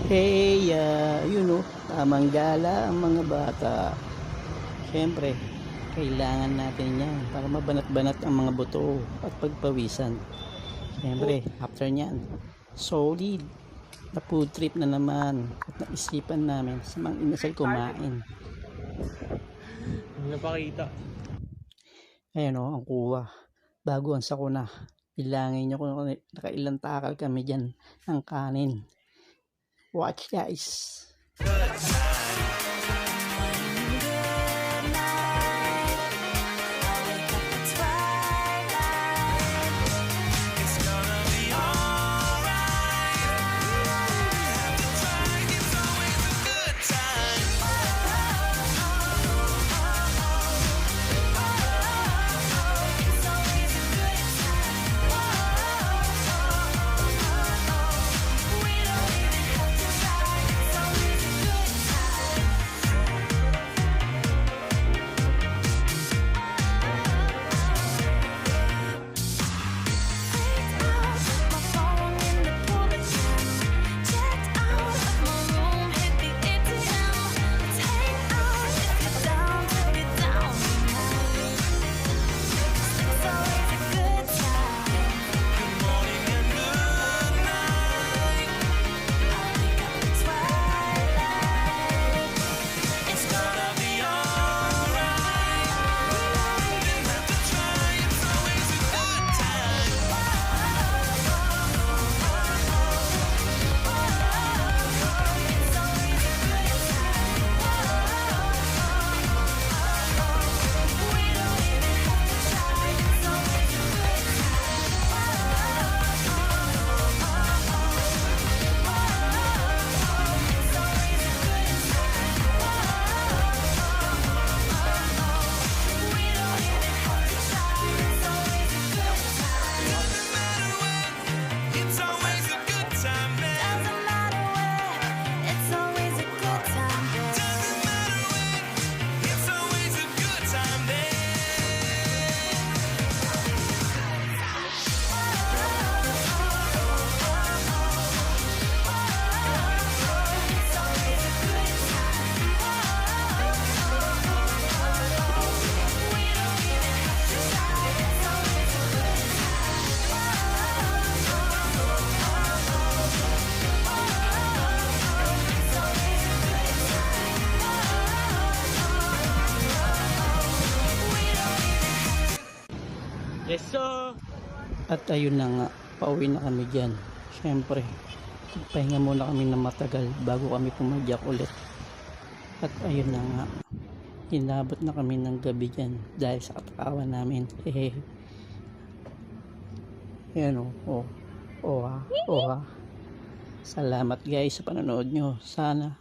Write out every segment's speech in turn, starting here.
Hey, tamang gala ang mga bata. Siyempre, kailangan natin yan para mabanat-banat ang mga buto at pagpawisan. Siyempre, after nyan, solid na food trip na naman at naisipan namin sa mga inasal kumain. Napakita. Ayan ang kuha. Bago ang sakuna. Bilangin nyo kung nakailang takal kami dyan ng kanin. Watch guys. Yes, sir. At ayun na nga, pauwi na kami dyan. Siyempre, pahinga muna kami na matagal bago kami pumadyak ulit. At ayun na nga, inabot na kami ng gabi dyan dahil sa katawan namin. Hehe. Ayan ha. Salamat guys sa panonood nyo. Sana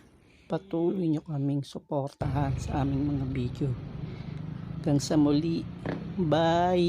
patuloy nyo kaming suportahan sa aming mga video. Hanggang sa muli. Bye.